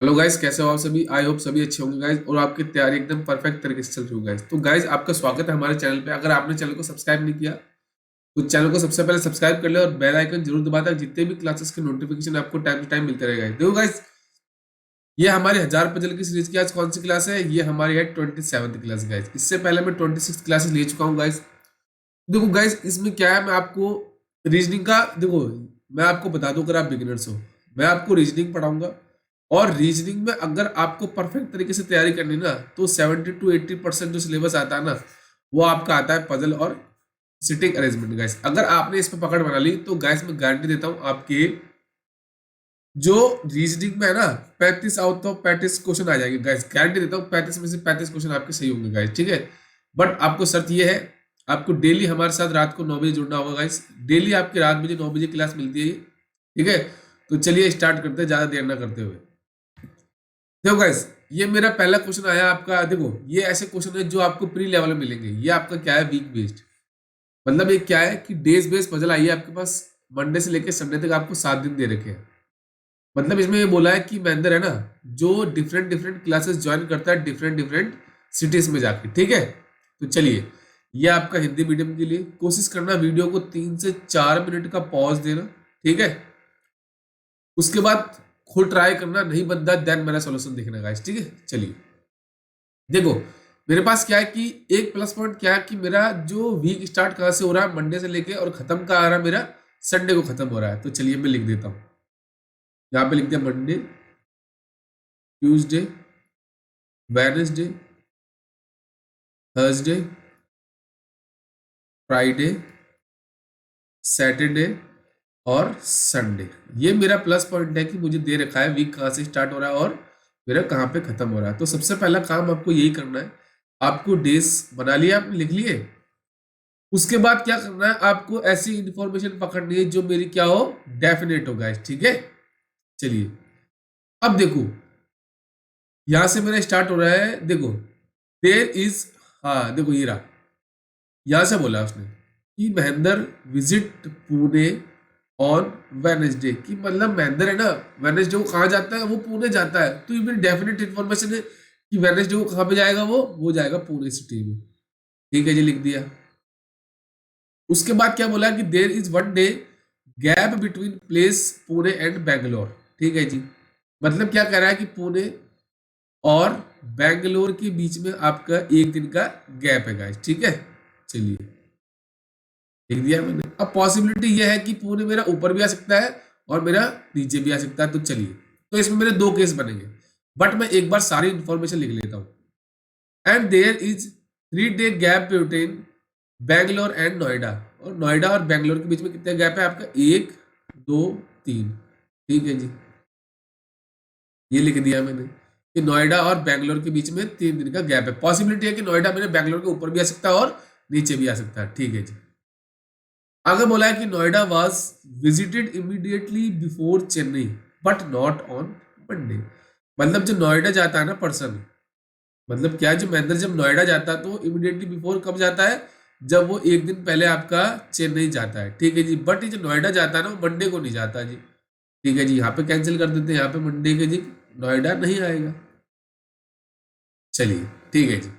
Hello guys, कैसे हो आप सभी। आई होप सभी अच्छे होंगे गाइस, और आपकी तैयारी एकदम परफेक्ट तरीके से चल रही हो गाइस। तो गाइस, आपका स्वागत है हमारे चैनल पे। अगर आपने चैनल को सब्सक्राइब नहीं किया तो चैनल को सबसे पहले सब्सक्राइब कर ले और बेल आइकन जरूर दबा दें। जितने भी क्लासेस के नोटिफिकेशन आपको टाइम टू टाइम मिलते रहेगा। देखो गाइस, ये हमारी 1000 पजल की सीरीज की आज कौन सी क्लास है। ये हमारी है 27th क्लास गाइस। इससे पहले मैं 26 क्लासेस ले चुका हूँ गाइस। देखो गाइस, इसमें क्या है, मैं आपको रीजनिंग का, देखो मैं आपको बता दूं, अगर आप बिगिनर्स हो मैं आपको रीजनिंग पढ़ाऊंगा। और रीजनिंग में अगर आपको परफेक्ट तरीके से तैयारी करनी ना, तो 70 to 80% जो सिलेबस आता है ना, वो आपका आता है पजल और सिटिंग अरेंजमेंट गाइस। अगर आपने इस पर पकड़ बना ली तो गाइस मैं गारंटी देता हूँ आपके जो रीजनिंग में है ना, 35 आउट ऑफ 35 क्वेश्चन आ जाएंगे गाइस। गारंटी देता हूँ 35 में से 35 क्वेश्चन आपके सही होंगे गाइस, ठीक है। बट आपको शर्त ये है, आपको डेली हमारे साथ रात को 9 बजे जुड़ना होगा गाइस। डेली आपकी रात बजे 9 बजे क्लास मिलती है ये, ठीक है। तो चलिए स्टार्ट करते हैं ज्यादा देर ना करते हुए। देखो गाइस, ये मेरा पहला क्वेश्चन आया आपका। देखो, ये ऐसे क्वेश्चन है जो आपको प्री लेवल में मिलेंगे। ये आपका क्या है, वीक बेस्ड। मतलब ये क्या है कि डेज बेस्ड पजल आई है आपके पास। मंडे से लेकर संडे तक आपको 7 दिन दे रखे हैं। मतलब इसमें ये बोला है कि महेंद्र है ना, जो डिफरेंट डिफरेंट क्लासेस ज्वाइन करता है डिफरेंट डिफरेंट सिटीज में जाके, ठीक है। तो चलिए, ये आपका हिंदी मीडियम के लिए। कोशिश करना वीडियो को 3 से 4 मिनट का पॉज देना, ठीक है। उसके बाद खुद ट्राई करना, नहीं बनता देन मेरा सोल्यूशन देखना गाइस, ठीक है। चलिए देखो, मेरे पास क्या है कि एक प्लस पॉइंट क्या है कि मेरा जो वीक स्टार्ट कहाँ से हो रहा है, मंडे से लेके, और खत्म कहाँ आ रहा है मेरा, संडे को खत्म हो रहा है। तो चलिए मैं लिख देता हूँ, यहाँ पे लिख दिया Monday, Tuesday, Wednesday, Thursday, Friday, Saturday और संडे। ये मेरा प्लस पॉइंट है कि मुझे दे रखा है वीक कहाँ से स्टार्ट हो रहा है और मेरा कहाँ पे खत्म हो रहा है। तो सबसे पहला काम आपको यही करना है, आपको डेज बना लिया, आपने लिख लिए। उसके बाद क्या करना है, आपको ऐसी इंफॉर्मेशन पकड़नी है जो मेरी क्या हो, डेफिनेट हो गाइस, ठीक है। चलिए अब देखो, यहां से मेरा स्टार्ट हो रहा है। देखो, देर इज, हाँ देखो ये रहा। यहां से बोला उसने कि Mahendra visit Pune on Wednesday. की मतलब महेंद्र है ना, वेनेसडे को कहाँ जाता है, वो पुणे जाता है। तो ये मेरी डेफिनेट इन्फॉर्मेशन है कि वेनेसडे को कहाँ पे जाएगा, वो जाएगा पुणे सिटी में, ठीक है जी, लिख दिया। उसके बाद क्या बोला कि there is 1 day gap between place Pune and Bangalore, ठीक है जी। मतलब क्या कह रहा है कि पुणे और बैंगलोर के बीच में आपका एक दिन का गैप है गाइस, ठीक है। चलिए लिख दिया मैंने। अब पॉसिबिलिटी यह है कि पुणे मेरा ऊपर भी आ सकता है और मेरा नीचे भी आ सकता है। तो चलिए, तो इसमें मेरे दो केस बनेंगे, बट मैं एक बार सारी इंफॉर्मेशन लिख लेता हूँ। And there is 3 day gap between Bangalore and Noida. और नोएडा और बैंगलोर के बीच में कितना गैप है आपका, 1 2 3, ठीक है जी। ये लिख दिया मैंने कि नोएडा और बैंगलोर के बीच में 3 दिन का गैप है। पॉसिबिलिटी है कि नोएडा मेरे बैंगलोर के ऊपर भी आ सकता है और नीचे भी आ सकता है, ठीक है जी। आगे बोला है कि Noida was visited immediately before Chennai but not on Monday. मतलब जो नोएडा जाता है ना पर्सन, मतलब क्या है, जो महेंद्र जब नोएडा जाता है तो इमीडिएटली बिफोर कब जाता है, जब वो एक दिन पहले आपका चेन्नई जाता है, ठीक है जी। बट ये जो नोएडा जाता है ना, वो मंडे को नहीं जाता जी, ठीक है जी। यहाँ पे कैंसिल कर देते हैं, यहाँ पे मंडे के जी नोएडा नहीं आएगा। चलिए ठीक है जी।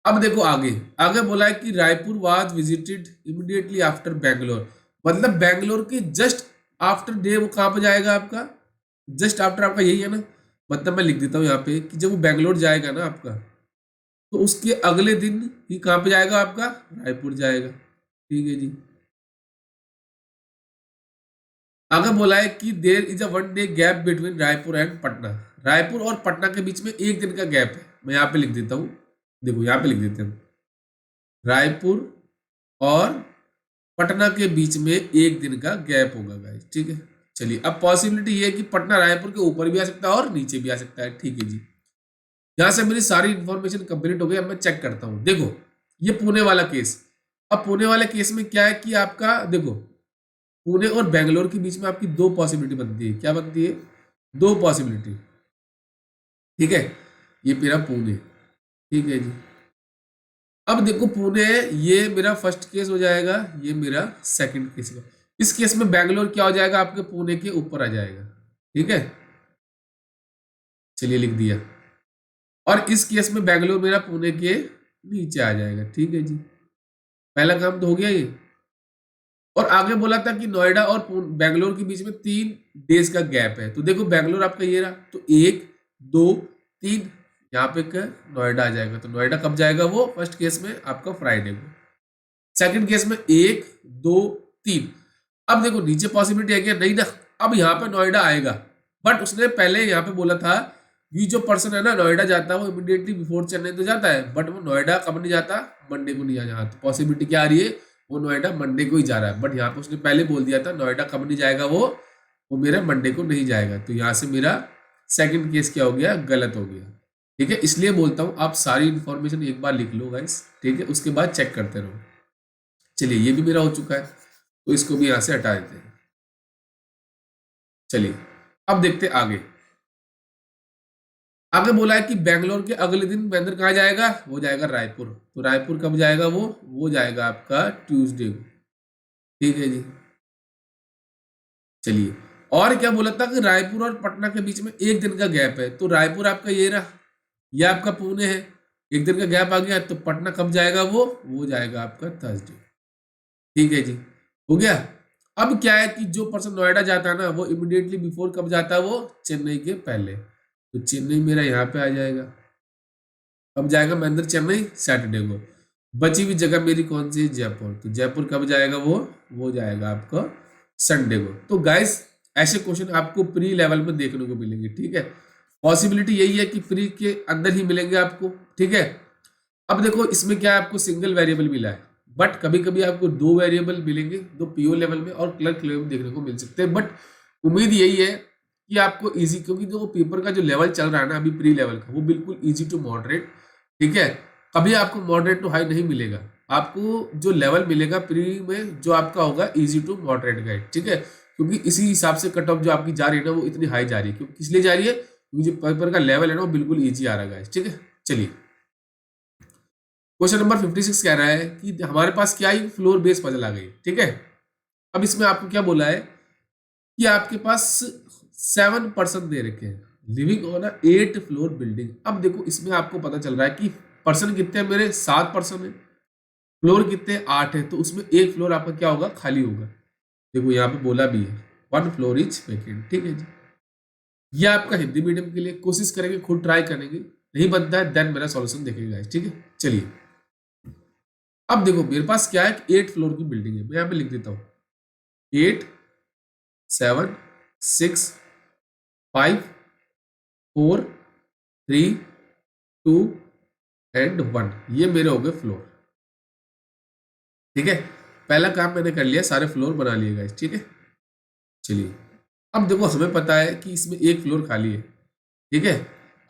अब देखो आगे, आगे बोला है कि Raipur was visited immediately after Bangalore. मतलब बैंगलोर के जस्ट आफ्टर डे वो कहाँ पे जाएगा आपका, जस्ट आफ्टर आपका यही है ना। मतलब मैं लिख देता हूँ यहाँ पे कि जब वो बैंगलोर जाएगा ना आपका, तो उसके अगले दिन ही कहाँ पे जाएगा आपका, रायपुर जाएगा, ठीक है जी। आगे बोला है कि there is a 1 day gap between Raipur and Patna. Raipur और पटना के बीच में एक दिन का गैप है। मैं यहाँ पे लिख देता हूँ, देखो यहाँ पे लिख देते हैं, रायपुर और पटना के बीच में एक दिन का गैप होगा गाइस, ठीक है। चलिए, अब पॉसिबिलिटी ये है कि पटना रायपुर के ऊपर भी आ सकता है और नीचे भी आ सकता है, ठीक है जी। यहां से मेरी सारी इंफॉर्मेशन कंप्लीट हो गई। अब मैं चेक करता हूं। देखो, ये पुणे वाला केस। अब पुणे वाले केस में क्या है कि आपका देखो, पुणे और बेंगलोर के बीच में आपकी दो पॉसिबिलिटी बनती है। क्या बनती है, दो पॉसिबिलिटी, ठीक है। ये मेरा पुणे, ठीक है जी। अब देखो पुणे, ये मेरा फर्स्ट केस हो जाएगा, ये मेरा सेकंड केस होगा। इस केस में बैंगलोर क्या हो जाएगा, आपके पुणे के ऊपर आ जाएगा, ठीक है। चलिए लिख दिया। और इस केस में बेंगलोर मेरा पुणे के नीचे आ जाएगा। ठीक है जी, पहला काम तो हो गया ये। और आगे बोला था कि नोएडा और बेंगलोर के बीच में 3 डेज का गैप है। तो देखो बेंगलोर आपका ये रहा, तो 1 2 3, यहाँ पे क्या नोएडा आ जाएगा। तो नोएडा कब जाएगा? वो फर्स्ट केस में आपका फ्राइडे को। सेकंड केस में 1 2 3। अब देखो नीचे पॉसिबिलिटी है क्या? नहीं ना। अब यहाँ पे नोएडा आएगा, बट उसने पहले यहाँ पे बोला था ये जो पर्सन है ना नोएडा जाता है वो इमीडिएटली बिफोर चेन्नई तो जाता है, बट वो नोएडा कब नहीं जाता? मंडे को नहीं आ जाता। तो पॉसिबिलिटी क्या आ रही है? वो नोएडा मंडे को ही जा रहा है। बट यहाँ पे उसने पहले बोल दिया था नोएडा कब नहीं जाएगा, वो मेरा मंडे को नहीं जाएगा। तो यहाँ से मेरा सेकंड केस क्या हो गया? गलत हो गया। ठीक है, इसलिए बोलता हूँ आप सारी इंफॉर्मेशन एक बार लिख लो गाइस। ठीक है, उसके बाद चेक करते रहो। चलिए ये भी मेरा हो चुका है, तो इसको भी यहाँ से हटा देते हैं। चलिए अब देखते आगे। आगे बोला है कि बेंगलोर के अगले दिन महेंद्र कहाँ जाएगा? वो जाएगा रायपुर। तो रायपुर कब जाएगा? वो जाएगा आपका ट्यूसडे को। ठीक है जी, चलिए। और क्या बोला था कि रायपुर और पटना के बीच में 1 दिन का गैप है। तो रायपुर आपका ये रहा, ये आपका पुणे है, 1 दिन का गैप आ गया। तो पटना कब जाएगा? वो जाएगा आपका थर्सडे। ठीक है जी, हो गया। अब क्या है कि जो पर्सन नोएडा जाता है ना वो इमिडिएटली बिफोर कब जाता है? वो चेन्नई के पहले। तो चेन्नई मेरा यहाँ पे आ जाएगा। कब जाएगा महेंद्र चेन्नई? सैटरडे को। बची हुई जगह मेरी कौन सी है? जयपुर। तो जयपुर कब जाएगा? वो जाएगा आपका संडे को। तो गाइस ऐसे क्वेश्चन आपको प्री लेवल में देखने को मिलेंगे। ठीक है, पॉसिबिलिटी यही है कि प्री के अंदर ही मिलेंगे आपको। ठीक है, अब देखो इसमें क्या है, आपको सिंगल वेरिएबल मिला है, बट कभी कभी आपको 2 वेरिएबल मिलेंगे, 2 PO लेवल में और क्लर्क लेवल में देखने को मिल सकते हैं। बट उम्मीद यही है कि आपको इजी, क्योंकि जो पेपर का जो लेवल चल रहा है ना अभी प्री लेवल का, वो बिल्कुल इजी टू मॉडरेट। ठीक है, कभी आपको मॉडरेट टू हाई नहीं मिलेगा, आपको जो लेवल मिलेगा प्री में जो आपका होगा इजी टू मॉडरेट गाइड। ठीक है, क्योंकि इसी हिसाब से कट ऑफ जो आपकी जा रही है ना वो इतनी हाई जा रही है। क्योंकि किस लिए जा रही है? क्योंकि जो पेपर का लेवल है ना वो बिल्कुल ईजी आ रहा है। ठीक है, चलिए क्वेश्चन नंबर 56 कह रहा है कि हमारे पास क्या ही फ्लोर बेस पजल आ गई। ठीक है, अब इसमें आपको क्या बोला है कि आपके पास 7 पर्सन दे रखे हैं living on a 8 floor building. अब देखो इसमें आपको पता चल रहा है कि पर्सन कितने हैं मेरे? 7 पर्सन है, फ्लोर कितने? 8 है। तो उसमें एक फ्लोर आपका क्या होगा? खाली होगा। देखो यहाँ पे बोला भी है 1 फ्लोर इज वैकेंट। ठीक है जी, ये आपका हिंदी मीडियम के लिए, कोशिश करेंगे खुद ट्राई करेंगे, नहीं बनता है देन मेरा सॉल्यूशन देखेंगे। ठीक है, चलिए अब देखो मेरे पास क्या है, 8 फ्लोर की बिल्डिंग है। मैं यहाँ पे लिख देता हूँ 8 7 6 5 4 3 2 एंड 1, ये मेरे हो गए फ्लोर। ठीक है, पहला काम मैंने कर लिया, सारे फ्लोर बना लिए गाइस। ठीक है, चलिए अब देखो हमें पता है कि इसमें एक फ्लोर खाली है। ठीक है,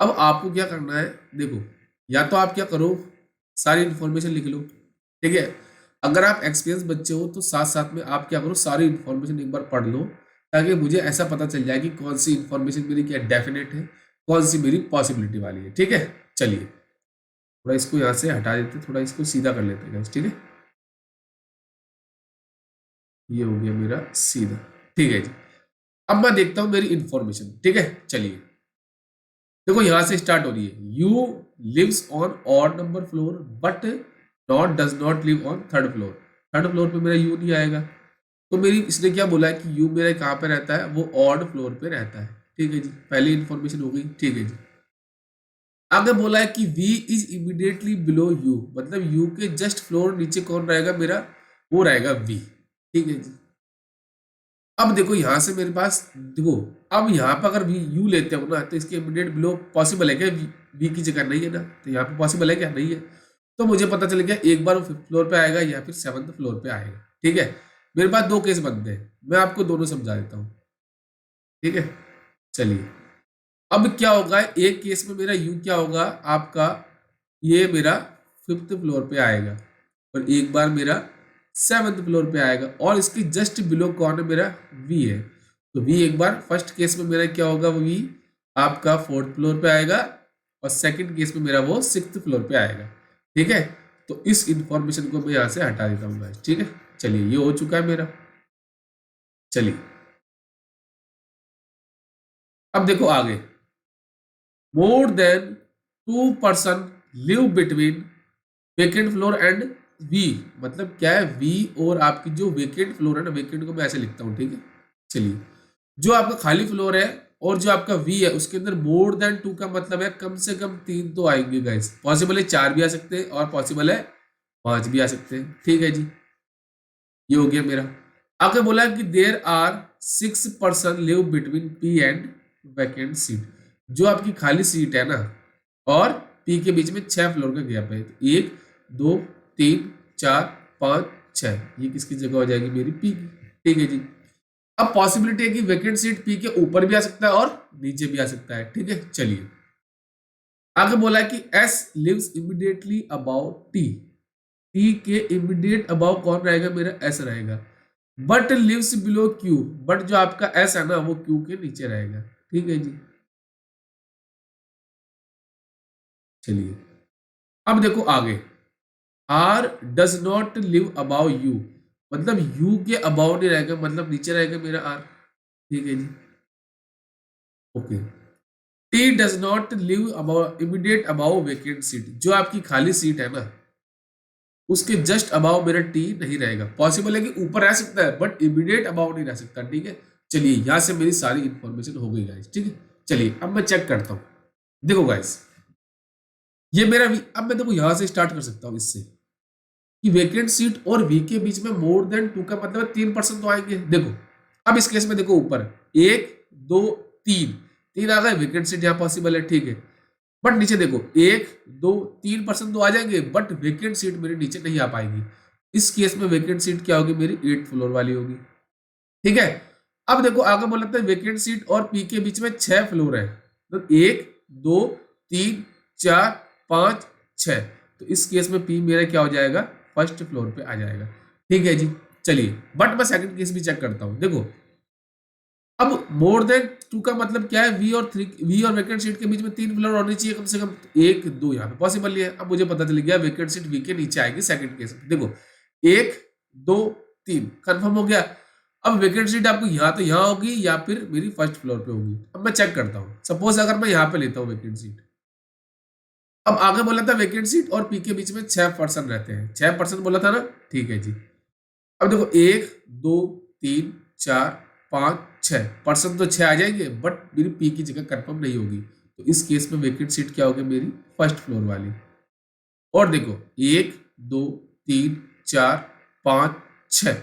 अब आपको क्या करना है? देखो या तो आप क्या करो, सारी इंफॉर्मेशन लिख लो। ठीक है, अगर आप एक्सपीरियंस बच्चे हो तो साथ साथ में आप क्या करो, सारी इंफॉर्मेशन एक बार पढ़ लो, ताकि मुझे ऐसा पता चल जाए कि कौन सी इंफॉर्मेशन मेरी क्या डेफिनेट है, कौन सी मेरी पॉसिबिलिटी वाली है। ठीक है, चलिए थोड़ा इसको यहाँ से हटा देते हैं, थोड़ा इसको सीधा कर लेते हैं। ठीक है, ये हो गया मेरा सीधा। ठीक है जी, अब मैं देखता हूं मेरी इंफॉर्मेशन। ठीक है, चलिए देखो यहां से स्टार्ट हो रही है, U lives on odd number floor but not does not live on third floor. Third floor पे मेरा यू नहीं आएगा। तो मेरी इसने क्या बोला है कि यू मेरा कहाँ पे रहता है? वो ऑड फ्लोर पे रहता है। ठीक है जी, पहली इंफॉर्मेशन हो गई। ठीक है जी, आगे बोला है कि V is immediately below you, मतलब यू के जस्ट फ्लोर नीचे कौन रहेगा मेरा? वो रहेगा V। ठीक है जी, अब देखो यहां से मेरे पास, देखो अब यहाँ पर अगर यू लेते हो ना तो इसके इमीडिएट बिलो पॉसिबल है क्या? वी की जगह नहीं है ना, तो यहाँ पे पॉसिबल है क्या? नहीं है। तो मुझे पता चल गया एक बार वो 5th फ्लोर पे आएगा या फिर 7th फ्लोर पे आएगा। ठीक है, मेरे पास 2 केस बनते हैं, मैं आपको दोनों समझा देता हूँ। ठीक है, चलिए अब क्या होगा, एक केस में मेरा यू क्या होगा आपका, ये मेरा 5th फ्लोर पे आएगा और एक बार मेरा 7th फ्लोर पे आएगा, और इसके जस्ट बिलो कौन है? मेरा वी है। तो वी एक बार फर्स्ट केस में मेरा क्या होगा, वी आपका 4th फ्लोर पे आएगा, और सेकंड केस में मेरा वो 6th फ्लोर पे आएगा। ठीक है, तो इस इंफॉर्मेशन को मैं यहाँ से हटा देता हूँ गाइस। ठीक है, चलिए ये हो चुका है मेरा। चलिए अब देखो आगे, more than 2 person live between vacant floor and V, मतलब क्या है, वी और आपकी जो वेकेंट फ्लोर है ना, वेकेंट को मैं ऐसे लिखता हूँ, ठीक है। चलिए, जो आपका खाली फ्लोर है और जो आपका वी है उसके अंदर मोर देन 2 का मतलब है कम से कम 3 तो आएंगे गाइस, पॉसिबल है 4 भी आ सकते हैं और पॉसिबल है 5 भी आ सकते हैं, ठीक है जी। ये हो गया मेरा। आगे बोला कि there are 6 person live between P and vacant seat, जो आपकी खाली सीट है ना और पी के बीच में 6 फ्लोर का गैप है, तो 1 2 3 4 5 6, ये किसकी जगह हो जाएगी, मेरी पी की, ठीक है जी। अब पॉसिबिलिटी है कि वैकेंट सीट पी के ऊपर भी आ सकता है और नीचे भी आ सकता है, ठीक है। चलिए, आगे बोला है कि S lives immediately above T, T के इमीडिएट अबाउ कौन रहेगा, मेरा एस रहेगा। But lives below Q, but जो आपका एस है ना वो क्यू के नीचे रहेगा, ठीक है जी। चलिए, अब देखो आगे, R does not live above U, मतलब यू के अबाउ नहीं रहेगा, मतलब नीचे रहेगा मेरा आर, ठीक है जी। Okay, T does not live above immediate above vacant seat, जो आपकी खाली सीट है ना उसके जस्ट अबाउ मेरा टी नहीं रहेगा, पॉसिबल है कि ऊपर रह सकता है बट इमीडिएट अबाउ नहीं रह सकता, ठीक है। चलिए, यहां से मेरी सारी इंफॉर्मेशन हो गई गाइस, ठीक है। चलिए, अब मैं चेक करता हूं, देखो गाइस, ये मेरा अब मैं देखो यहां से स्टार्ट कर सकता हूं इससे कि वेकेंट सीट और वी के बीच में मोर देन 2 का मतलब 3% तो आएंगे, देखो। अब इस केस में देखो ऊपर 1 2 3 3 आ गए, वेकेंट सीट यहाँ पॉसिबल है, ठीक है। बट नीचे देखो 1 2 3% तो आ जाएंगे बट वेकेंट सीट मेरे नीचे नहीं आ पाएगी, इस केस में वेकेंट सीट क्या होगी, मेरी 8 फ्लोर वाली होगी, ठीक है। अब देखो आगे बोला था वेकेंट सीट और पी के बीच में 6 फ्लोर है, तो 1 2 3 4 5 6, तो इस केस में पी मेरा क्या हो जाएगा, फर्स्ट फ्लोर पे आ जाएगा, ठीक है जी। चलिए, बट मैं सेकंड केस भी चेक करता हूं, देखो। अब मोर देन 2 का मतलब क्या है, वी और 3, वी और वेकेंट सीट के बीच में 3 फ्लोर होनी चाहिए कम से कम, 1 2 यहाँ पे पॉसिबल नहीं है। अब मुझे पता चल गया वेकेंट सीट वी के नीचे आएगी सेकंड केस में, देखो 1 2 3 कंफर्म हो गया। अब वेकेंट सीट आपको यहाँ तो यहाँ होगी या फिर मेरी फर्स्ट फ्लोर पे होगी, अब मैं चेक करता हूँ, सपोज अगर मैं यहाँ पे लेता हूँ वेकेंट सीट। अब आगे बोला था वेकेंट सीट और पी के बीच में 6 पर्सन रहते हैं, 6 पर्सन बोला था ना, ठीक है जी। अब देखो 1 2 3 4 5 6 पर्सन तो 6 आ जाएंगे बट मेरी पी की जगह कंफर्म नहीं होगी, तो इस केस में वेकेंट सीट क्या होगी, मेरी फर्स्ट फ्लोर वाली। और देखो 1 2 3 4 5 6,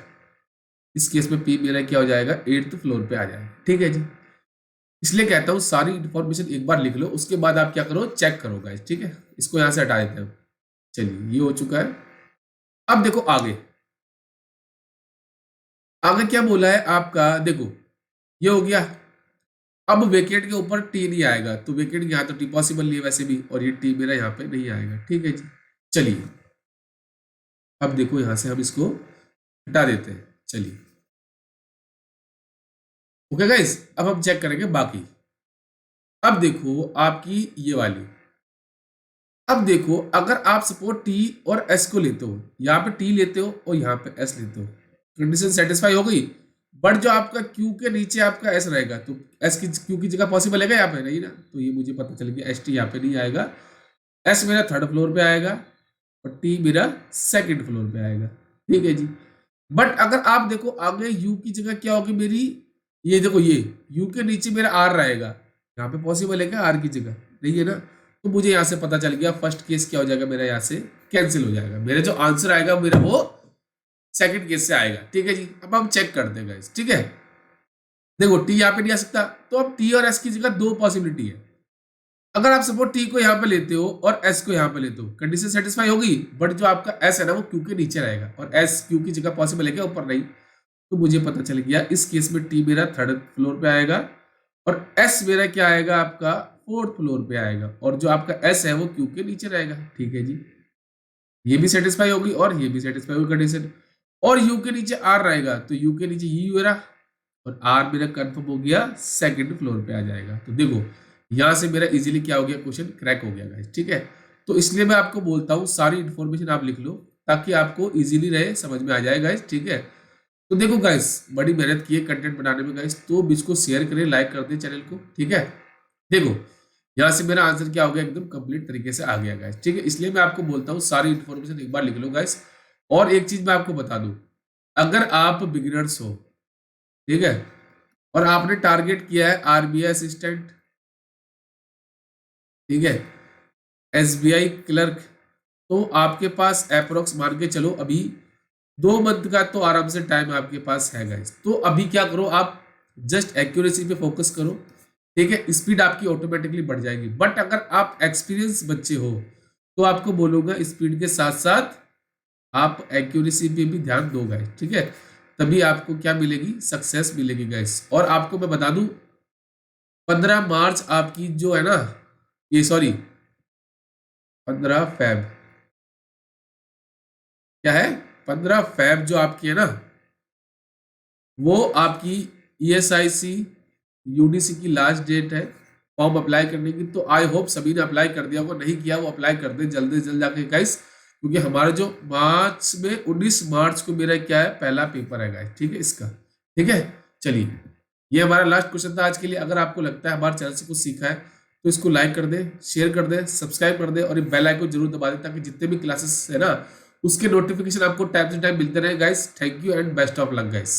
इस केस में पी मेरा क्या हो जाएगा, 8th फ्लोर पे आ जाएगा, ठीक है जी। इसलिए कहता हूँ सारी इंफॉर्मेशन एक बार लिख लो, उसके बाद आप क्या करो, चेक करो गाइस, ठीक है। इसको यहां से हटा देते हैं। चलिए, ये हो चुका है। अब देखो आगे, आगे क्या बोला है आपका, देखो ये हो गया। अब वेकेट के ऊपर टी नहीं आएगा, तो वेकेट यहाँ तो टी पॉसिबल नहीं है वैसे भी, और ये टी मेरा यहाँ पे नहीं आएगा, ठीक है जी। चलिए, अब देखो यहां से हम इसको हटा देते हैं, चलिए। ओके गाइस, अब हम चेक करेंगे बाकी। अब देखो आपकी ये वाली, अब देखो अगर आप सपोज टी और एस को लेते हो, यहाँ पे टी लेते हो और यहाँ पे एस लेते हो, कंडीशन सेटिस्फाई हो गई। बट जो आपका क्यू के नीचे आपका एस रहेगा, तो एस की क्यू की जगह पॉसिबल है क्या यहाँ पे, नहीं ना, तो ये मुझे पता चल गया एस टी यहाँ पे नहीं आएगा, एस मेरा थर्ड फ्लोर पे आएगा और टी मेरा सेकंड फ्लोर पे आएगा, ठीक है जी। बट अगर आप देखो आगे यू की जगह क्या होगी मेरी, ये देखो ये यू के नीचे मेरा आर रहेगा, यहाँ पे पॉसिबल है क्या आर की जगह, नहीं है ना, तो मुझे यहाँ से पता चल गया फर्स्ट केस क्या हो जाएगा, मेरा यहाँ से कैंसिल हो जाएगा, मेरा जो आंसर आएगा मेरा वो सेकंड केस से आएगा, ठीक है जी। अब हम चेक करते हैं गाइस, ठीक है। देखो टी यहाँ पे नहीं आ सकता, तो अब टी और एस की जगह दो पॉसिबिलिटी है। अगर आप सपोज टी को यहाँ पे लेते हो और एस को यहाँ पे लेते हो, कंडीशन सेटिस्फाई होगी, बट जो आपका एस है ना वो क्यू के नीचे रहेगा और एस क्यू की जगह पॉसिबल है क्या, ऊपर नहीं, तो मुझे पता चल गया इस केस में टी मेरा थर्ड फ्लोर पे आएगा और एस मेरा क्या आएगा, आपका फोर्थ फ्लोर पे आएगा, और जो आपका एस है वो क्यू के नीचे रहेगा, ठीक है जी। ये भी सेटिस्फाई होगी और ये भी सेटिस्फाई होगी कंडीशन। और यू के नीचे आर रहेगा, तो यू के नीचे यू मेरा और आर मेरा कंफर्म हो गया, सेकंड फ्लोर पे आ जाएगा। तो देखो यहां से मेरा इजीली क्या हो गया, क्वेश्चन क्रैक हो गया गाइस, ठीक है। तो इसलिए मैं आपको बोलता हूँ सारी इंफॉर्मेशन आप लिख लो ताकि आपको इजीली रहे, समझ में आ जाए गाइस, ठीक है। तो देखो गाइस, बड़ी मेहनत की है कंटेंट बनाने में गाइस, तो इसको शेयर करें, लाइक कर दें चैनल को, ठीक है। देखो यहाँ से मेरा आंसर क्या हो गया, एकदम कंप्लीट तरीके से आ गया गाइस। ठीक है, इसलिए मैं आपको बोलता हूँ सारी इन्फॉर्मेशन एक बार लिख लो गाइस। और एक चीज मैं आपको बता दूं, अगर आप बिगिनर्स हो, ठीक है, और आपने टारगेट किया है आरबीआई असिस्टेंट, ठीक है, एसबीआई क्लर्क, तो आपके पास अप्रोक्स मान के चलो अभी 2 मंथ का तो आराम से टाइम आपके पास है गाइस। तो अभी क्या करो, आप जस्ट एक्यूरेसी पे फोकस करो, ठीक है, स्पीड आपकी ऑटोमेटिकली बढ़ जाएगी। बट अगर आप एक्सपीरियंस बच्चे हो तो आपको बोलूंगा स्पीड के साथ साथ आप एक्यूरेसी पे भी ध्यान दो गाइस, ठीक है, तभी आपको क्या मिलेगी, सक्सेस मिलेगी गाइस। और आपको मैं बता दूं 15 मार्च आपकी जो है ना, ये सॉरी 15 फेब, क्या है, 15 फेब जो आपकी है ना, वो आपकी ईएसआईसी यूडीसी की लास्ट डेट है फॉर्म अप्लाई करने की। तो आई होप सभी ने अप्लाई कर दिया होगा, नहीं किया वो अप्लाई कर दे जल्दी से जल्द जाके गाइस, क्योंकि हमारा जो मार्च में 19 मार्च को मेरा क्या है, पहला पेपर है गाइस, ठीक है इसका। ठीक है, चलिए ये हमारा लास्ट क्वेश्चन था आज के लिए। अगर आपको लगता है हमारे चैनल से कुछ सीखा है तो इसको लाइक कर दे, शेयर कर दे, सब्सक्राइब कर दे और ये बेल आइकन जरूर दबा दे, ताकि जितने भी क्लासेस है ना उसके नोटिफिकेशन आपको टाइम से टाइम मिलते रहे guys. Thank you and best of luck guys.